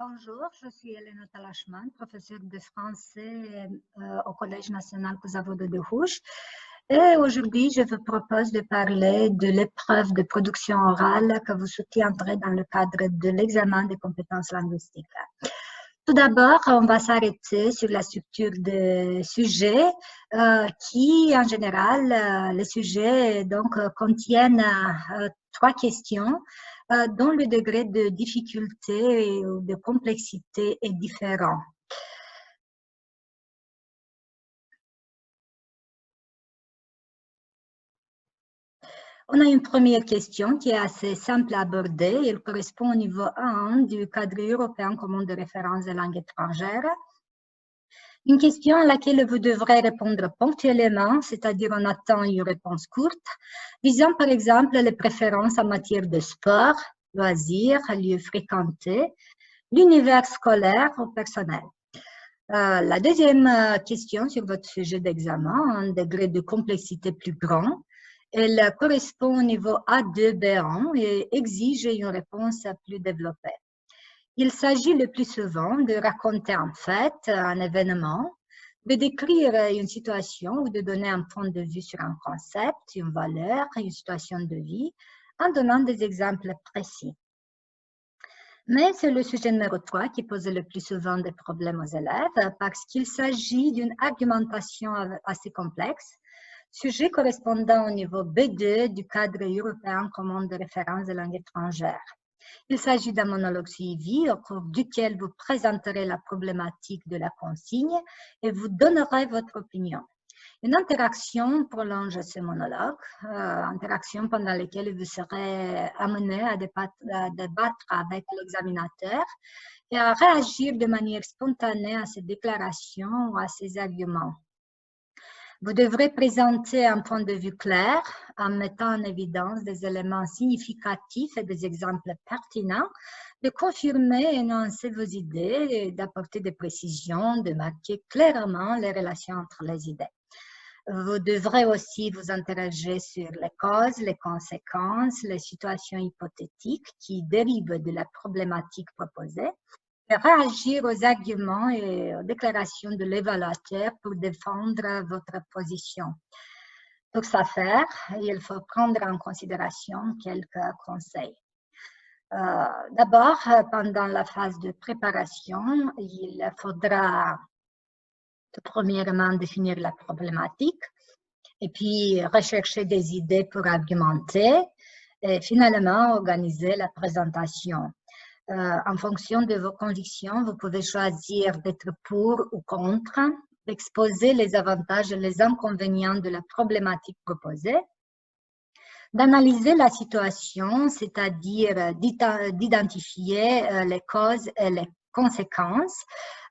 Bonjour, je suis Elena Talachman, professeure de français au Collège national Kuzavode de Rouge. Et aujourd'hui, je vous propose de parler de l'épreuve de production orale que vous soutiendrez dans le cadre de l'examen des compétences linguistiques. Tout d'abord, on va s'arrêter sur la structure des sujets qui, en général, les sujets contiennent trois questions dont le degré de difficulté ou de complexité est différent. On a une première question qui est assez simple à aborder. Elle correspond au niveau 1 du cadre européen commun de référence des langues étrangères. Une question à laquelle vous devrez répondre ponctuellement, c'est-à-dire en attendant une réponse courte, visant par exemple les préférences en matière de sport, loisirs, lieux fréquentés, l'univers scolaire ou personnel. La deuxième question sur votre sujet d'examen, un degré de complexité plus grand, elle correspond au niveau A2-B1 et exige une réponse plus développée. Il s'agit le plus souvent de raconter en fait un événement, de décrire une situation ou de donner un point de vue sur un concept, une valeur, une situation de vie, en donnant des exemples précis. Mais c'est le sujet numéro 3 qui pose le plus souvent des problèmes aux élèves parce qu'il s'agit d'une argumentation assez complexe, sujet correspondant au niveau B2 du cadre européen commun de référence des langues étrangères. Il s'agit d'un monologue suivi au cours duquel vous présenterez la problématique de la consigne et vous donnerez votre opinion. Une interaction prolonge ce monologue, interaction pendant laquelle vous serez amené à débattre avec l'examinateur et à réagir de manière spontanée à ses déclarations ou à ses arguments. Vous devrez présenter un point de vue clair en mettant en évidence des éléments significatifs et des exemples pertinents, de confirmer et énoncer vos idées, d'apporter des précisions, de marquer clairement les relations entre les idées. Vous devrez aussi vous interroger sur les causes, les conséquences, les situations hypothétiques qui dérivent de la problématique proposée, et réagir aux arguments et aux déclarations de l'évaluateur pour défendre votre position. Pour ce faire, il faut prendre en considération quelques conseils. D'abord, pendant la phase de préparation, il faudra tout premièrement définir la problématique et puis rechercher des idées pour argumenter et finalement organiser la présentation. En fonction de vos convictions, vous pouvez choisir d'être pour ou contre, d'exposer les avantages et les inconvénients de la problématique proposée, d'analyser la situation, c'est-à-dire d'identifier les causes et les conséquences,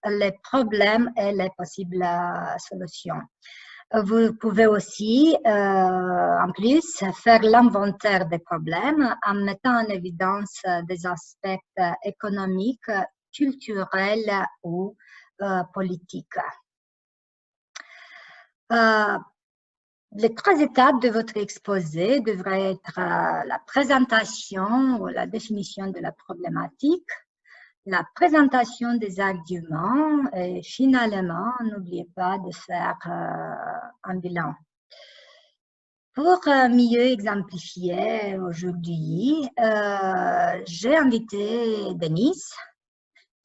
les problèmes et les possibles solutions. Vous pouvez aussi, en plus, faire l'inventaire des problèmes en mettant en évidence des aspects économiques, culturels ou politiques. Les trois étapes de votre exposé devraient être la présentation ou la définition de la problématique, la présentation des arguments et finalement, n'oubliez pas de faire un bilan. Pour mieux exemplifier aujourd'hui, j'ai invité Denise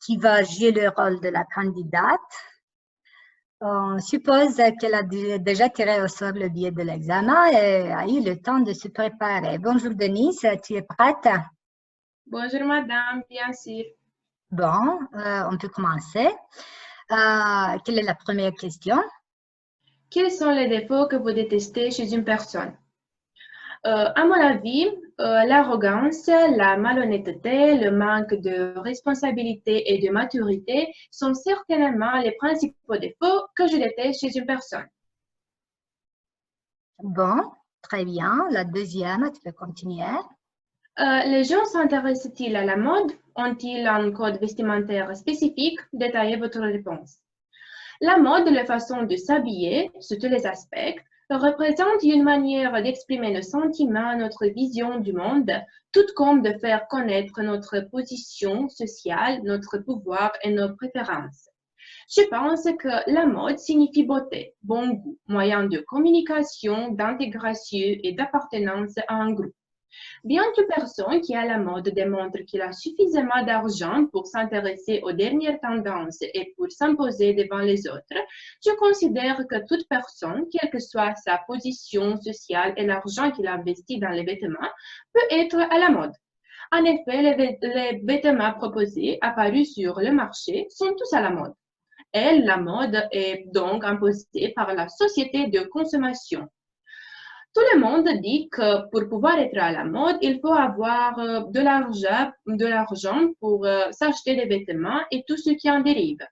qui va jouer le rôle de la candidate. On suppose qu'elle a déjà tiré au sort le billet de l'examen et a eu le temps de se préparer. Bonjour Denise, tu es prête? Bonjour madame, bien sûr. Bon, on peut commencer. Quelle est la première question? Quels sont les défauts que vous détestez chez une personne? À mon avis, l'arrogance, la malhonnêteté, le manque de responsabilité et de maturité sont certainement les principaux défauts que je déteste chez une personne. Bon, très bien. La deuxième, tu peux continuer. Les gens s'intéressent-ils à la mode? Ont-ils un code vestimentaire spécifique? Détaillez votre réponse. La mode est la façon de s'habiller sous tous les aspects, représente une manière d'exprimer nos sentiments, notre vision du monde, tout comme de faire connaître notre position sociale, notre pouvoir et nos préférences. Je pense que la mode signifie beauté, bon goût, moyen de communication, d'intégration et d'appartenance à un groupe. Bien que personne qui a la mode démontre qu'il a suffisamment d'argent pour s'intéresser aux dernières tendances et pour s'imposer devant les autres, je considère que toute personne, quelle que soit sa position sociale et l'argent qu'il investit dans les vêtements, peut être à la mode. En effet, les vêtements proposés apparus sur le marché sont tous à la mode. Et la mode est donc imposée par la société de consommation. Tout le monde dit que pour pouvoir être à la mode, il faut avoir de l'argent pour s'acheter des vêtements et tout ce qui en dérive.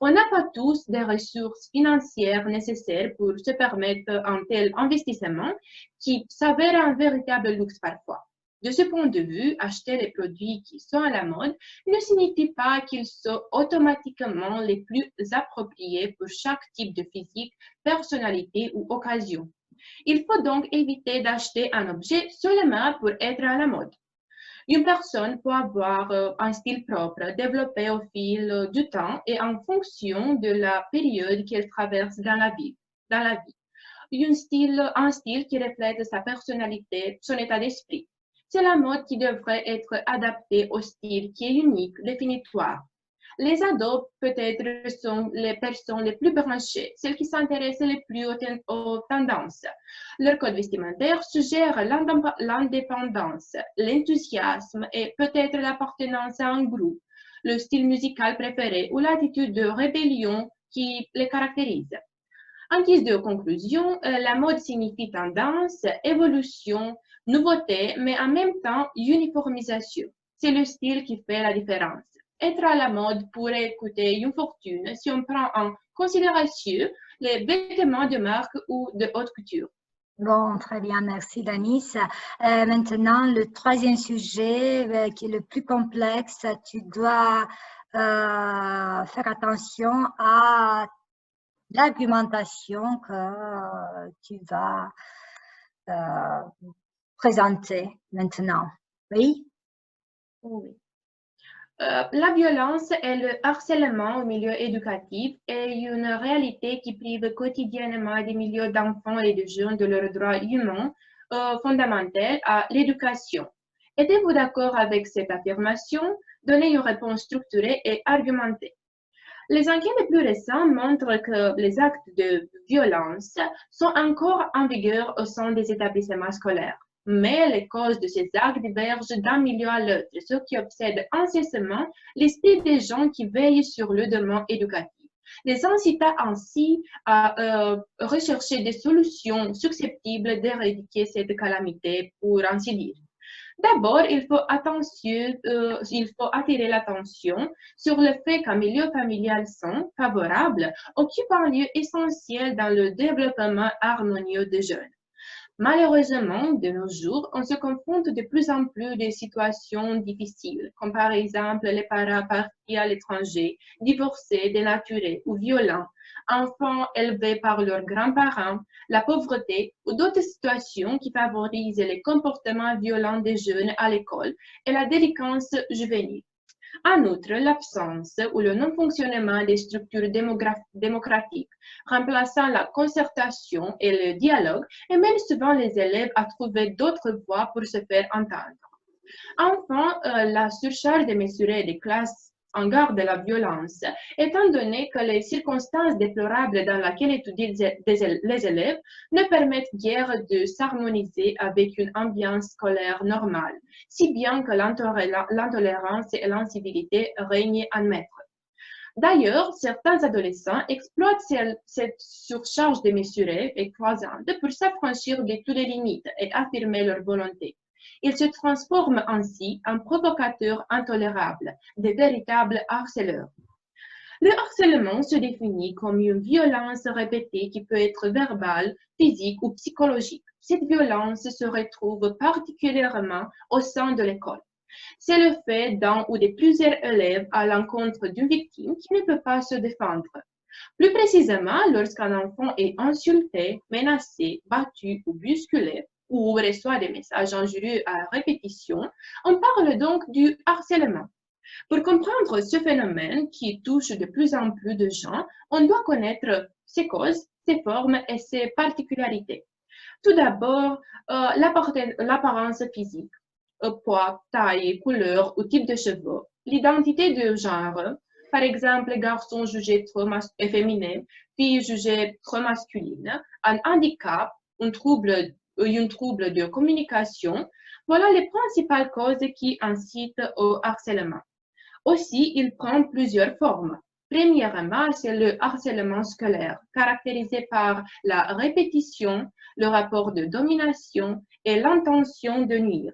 On n'a pas tous des ressources financières nécessaires pour se permettre un tel investissement qui s'avère un véritable luxe parfois. De ce point de vue, acheter les produits qui sont à la mode ne signifie pas qu'ils sont automatiquement les plus appropriés pour chaque type de physique, personnalité ou occasion. Il faut donc éviter d'acheter un objet seulement pour être à la mode. Une personne peut avoir un style propre développé au fil du temps et en fonction de la période qu'elle traverse dans la vie. Un style qui reflète sa personnalité, son état d'esprit. C'est la mode qui devrait être adaptée au style qui est unique, définitoire. Les ados, peut-être, sont les personnes les plus branchées, celles qui s'intéressent les plus aux tendances. Leur code vestimentaire suggère l'indépendance, l'enthousiasme et peut-être l'appartenance à un groupe, le style musical préféré ou l'attitude de rébellion qui les caractérise. En guise de conclusion, la mode signifie tendance, évolution, nouveauté, mais en même temps uniformisation. C'est le style qui fait la différence. Être à la mode pourrait coûter une fortune si on prend en considération les vêtements de marque ou de haute couture. Bon, très bien, merci Danis. Maintenant, le troisième sujet qui est le plus complexe, tu dois faire attention à l'argumentation que tu vas présenter maintenant. Oui? Oui. La violence et le harcèlement au milieu éducatif est une réalité qui prive quotidiennement des millions d'enfants et de jeunes de leurs droits humains fondamentaux à l'éducation. Êtes-vous d'accord avec cette affirmation? Donnez une réponse structurée et argumentée. Les enquêtes les plus récentes montrent que les actes de violence sont encore en vigueur au sein des établissements scolaires. Mais les causes de ces actes divergent d'un milieu à l'autre, ce qui obsède incessamment l'esprit des gens qui veillent sur le domaine éducatif, les incitant ainsi à rechercher des solutions susceptibles d'éradiquer cette calamité, pour ainsi dire. D'abord, il faut attirer l'attention sur le fait qu'un milieu familial sain, favorable, occupe un lieu essentiel dans le développement harmonieux des jeunes. Malheureusement, de nos jours, on se confronte de plus en plus de situations difficiles, comme par exemple les parents partis à l'étranger, divorcés, dénaturés ou violents, enfants élevés par leurs grands-parents, la pauvreté ou d'autres situations qui favorisent les comportements violents des jeunes à l'école et la délinquance juvénile. En outre, l'absence ou le non-fonctionnement des structures démocratiques, remplaçant la concertation et le dialogue, et même souvent les élèves à trouver d'autres voies pour se faire entendre. Enfin, la surcharge démesurée des classes en garde de la violence, étant donné que les circonstances déplorables dans lesquelles étudient les élèves ne permettent guère de s'harmoniser avec une ambiance scolaire normale, si bien que l'intolérance et l'incivilité règnent en maître. D'ailleurs, certains adolescents exploitent cette surcharge démesurée et croissante pour s'affranchir de toutes les limites et affirmer leur volonté. Ils se transforment ainsi en provocateurs intolérables, de véritables harceleurs. Le harcèlement se définit comme une violence répétée qui peut être verbale, physique ou psychologique. Cette violence se retrouve particulièrement au sein de l'école. C'est le fait d'un ou de plusieurs élèves à l'encontre d'une victime qui ne peut pas se défendre. Plus précisément, lorsqu'un enfant est insulté, menacé, battu ou bousculé, ou reçoit des messages injurieux à répétition, on parle donc du harcèlement. Pour comprendre ce phénomène qui touche de plus en plus de gens, on doit connaître ses causes, ses formes et ses particularités. Tout d'abord, l'apparence physique, poids, taille, couleur ou type de cheveux, l'identité de genre, par exemple, garçon jugé trop efféminé, fille jugée trop masculine, un handicap, un trouble de communication, voilà les principales causes qui incitent au harcèlement. Aussi, il prend plusieurs formes. Premièrement, c'est le harcèlement scolaire, caractérisé par la répétition, le rapport de domination et l'intention de nuire.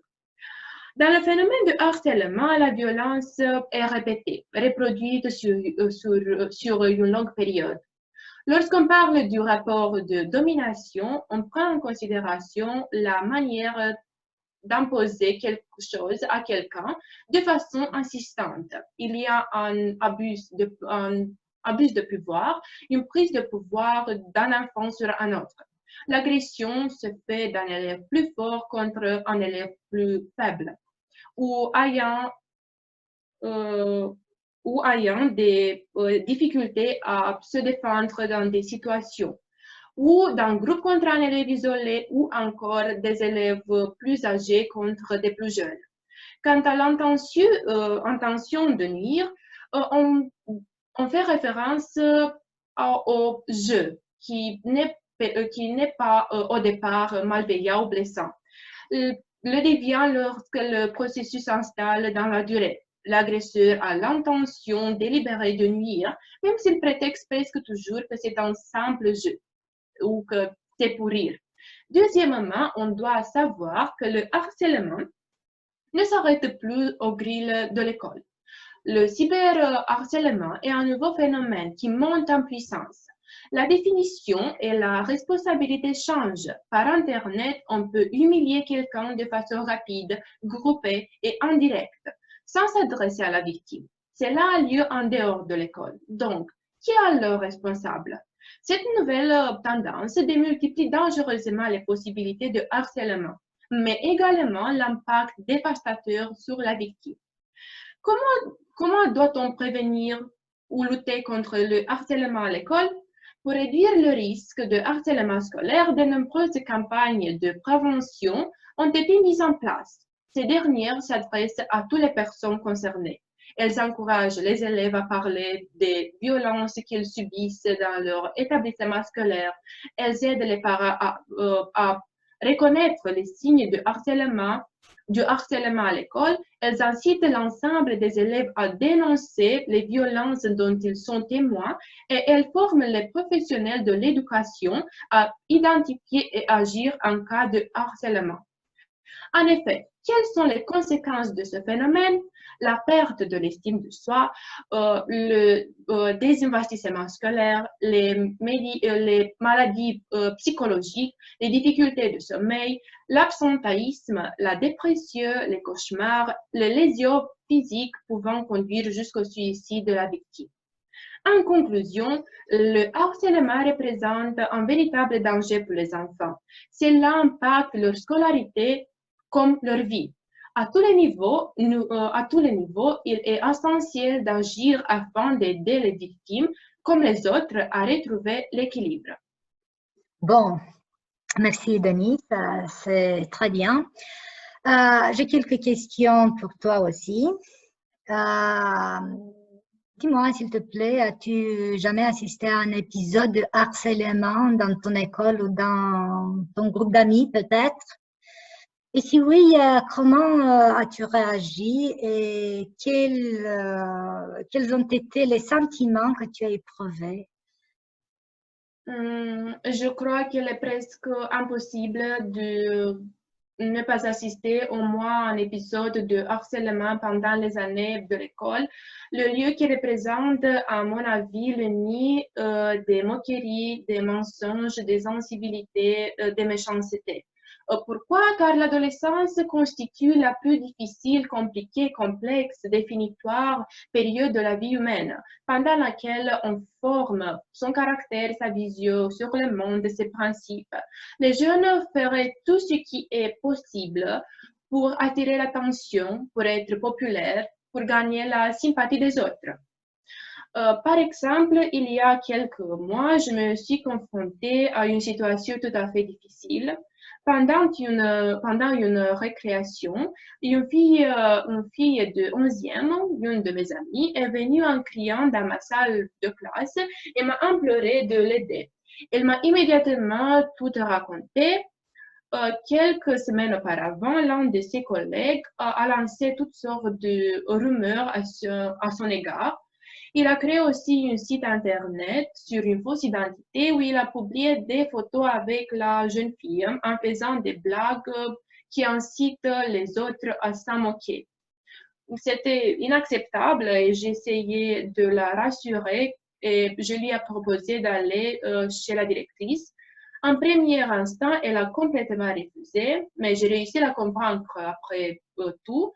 Dans le phénomène de harcèlement, la violence est répétée, reproduite sur une longue période. Lorsqu'on parle du rapport de domination, on prend en considération la manière d'imposer quelque chose à quelqu'un de façon insistante. Il y a un abus de pouvoir, une prise de pouvoir d'un enfant sur un autre. L'agression se fait d'un élève plus fort contre un élève plus faible ou ayant des difficultés à se défendre dans des situations, ou d'un groupe contre un élève isolé, ou encore des élèves plus âgés contre des plus jeunes. Quant à l'intention de nuire, on fait référence au jeu qui n'est pas au départ malveillant ou blessant. Le devient lorsque le processus s'installe dans la durée. L'agresseur a l'intention délibérée de nuire, même s'il prétexte presque toujours que c'est un simple jeu ou que c'est pour rire. Deuxièmement, on doit savoir que le harcèlement ne s'arrête plus aux grilles de l'école. Le cyberharcèlement est un nouveau phénomène qui monte en puissance. La définition et la responsabilité changent. Par Internet, on peut humilier quelqu'un de façon rapide, groupée et indirecte, sans s'adresser à la victime. Cela a lieu en dehors de l'école. Donc, qui est le responsable? Cette nouvelle tendance démultiplie dangereusement les possibilités de harcèlement, mais également l'impact dévastateur sur la victime. Comment doit-on prévenir ou lutter contre le harcèlement à l'école? Pour réduire le risque de harcèlement scolaire, de nombreuses campagnes de prévention ont été mises en place. Ces dernières s'adressent à toutes les personnes concernées. Elles encouragent les élèves à parler des violences qu'ils subissent dans leur établissement scolaire. Elles aident les parents à reconnaître les signes du harcèlement à l'école. Elles incitent l'ensemble des élèves à dénoncer les violences dont ils sont témoins et elles forment les professionnels de l'éducation à identifier et agir en cas de harcèlement. En effet, quelles sont les conséquences de ce phénomène? La perte de l'estime de soi, le désinvestissement scolaire, les maladies psychologiques, les difficultés de sommeil, l'absentéisme, la dépression, les cauchemars, les lésions physiques pouvant conduire jusqu'au suicide de la victime. En conclusion, le harcèlement représente un véritable danger pour les enfants. Cela impacte leur scolarité comme leur vie. À tous les niveaux, il est essentiel d'agir afin d'aider les victimes comme les autres à retrouver l'équilibre. Bon, merci Denis, c'est très bien. J'ai quelques questions pour toi aussi. Dis-moi, s'il te plaît, as-tu jamais assisté à un épisode de harcèlement dans ton école ou dans ton groupe d'amis peut-être? Et si oui, comment as-tu réagi et quels ont été les sentiments que tu as éprouvés? Je crois qu'il est presque impossible de ne pas assister au moins à un épisode de harcèlement pendant les années de l'école. Le lieu qui représente, à mon avis, le nid des moqueries, des mensonges, des incivilités, des méchancetés. Pourquoi? Car l'adolescence constitue la plus difficile, compliquée, complexe, définitoire période de la vie humaine, pendant laquelle on forme son caractère, sa vision sur le monde, ses principes. Les jeunes feraient tout ce qui est possible pour attirer l'attention, pour être populaire, pour gagner la sympathie des autres. Par exemple, il y a quelques mois, je me suis confrontée à une situation tout à fait difficile. Pendant une récréation, une fille de 11e, une de mes amies, est venue en criant dans ma salle de classe et m'a imploré de l'aider. Elle m'a immédiatement tout raconté. Quelques semaines auparavant, l'un de ses collègues a lancé toutes sortes de rumeurs à son égard. Il a créé aussi un site internet sur une fausse identité où il a publié des photos avec la jeune fille en faisant des blagues qui incitent les autres à s'en moquer. C'était inacceptable et j'ai essayé de la rassurer et je lui ai proposé d'aller chez la directrice. En premier instant, elle a complètement refusé, mais j'ai réussi à la convaincre après tout.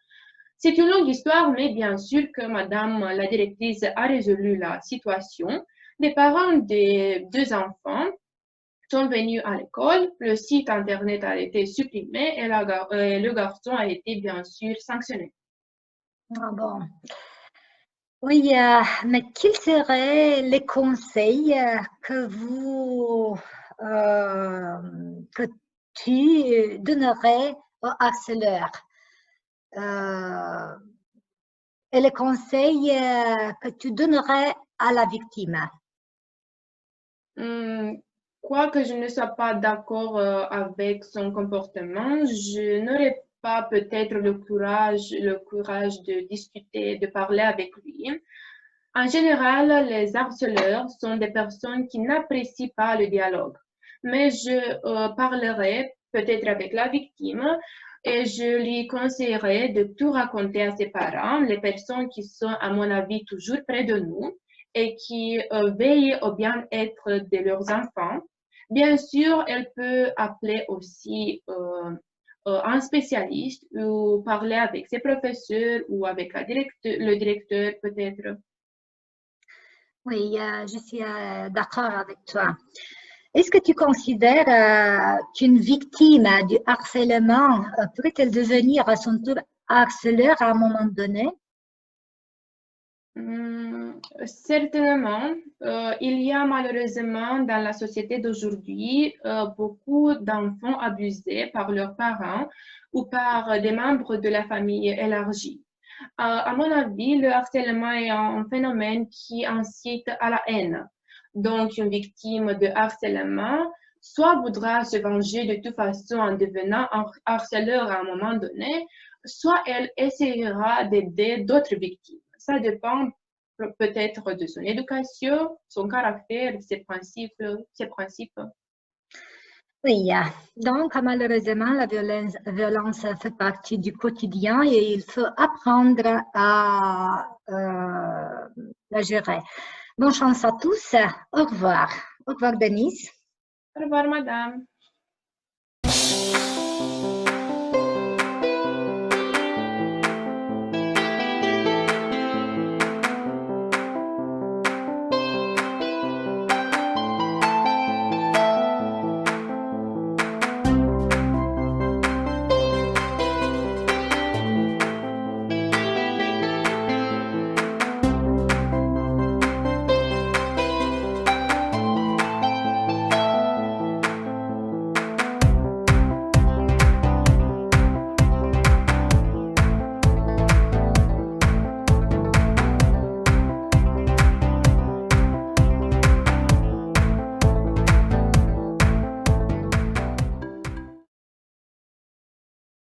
C'est une longue histoire, mais bien sûr que Madame la directrice a résolu la situation. Les parents des deux enfants sont venus à l'école, le site internet a été supprimé et le garçon a été bien sûr sanctionné. Ah bon. Oui, mais quels seraient les conseils que tu donnerais aux harceleurs et les conseils que tu donnerais à la victime? Quoique je ne sois pas d'accord avec son comportement, je n'aurais pas peut-être le courage de discuter, de parler avec lui. En général, les harceleurs sont des personnes qui n'apprécient pas le dialogue. Mais je parlerai peut-être avec la victime et je lui conseillerais de tout raconter à ses parents, les personnes qui sont, à mon avis, toujours près de nous et qui veillent au bien-être de leurs enfants. Bien sûr, elle peut appeler aussi un spécialiste ou parler avec ses professeurs ou avec le directeur peut-être. Oui, je suis d'accord avec toi. Est-ce que tu considères qu'une victime du harcèlement pourrait-elle devenir à son tour harceleur à un moment donné? Certainement, il y a malheureusement dans la société d'aujourd'hui beaucoup d'enfants abusés par leurs parents ou par des membres de la famille élargie. À mon avis, le harcèlement est un phénomène qui incite à la haine. Donc, une victime de harcèlement soit voudra se venger de toute façon en devenant un harceleur à un moment donné, soit elle essaiera d'aider d'autres victimes. Ça dépend peut-être de son éducation, son caractère, ses principes. Oui, donc malheureusement, la violence fait partie du quotidien et il faut apprendre à la gérer. Bonne chance à tous. Au revoir. Au revoir, Denise. Au revoir, madame.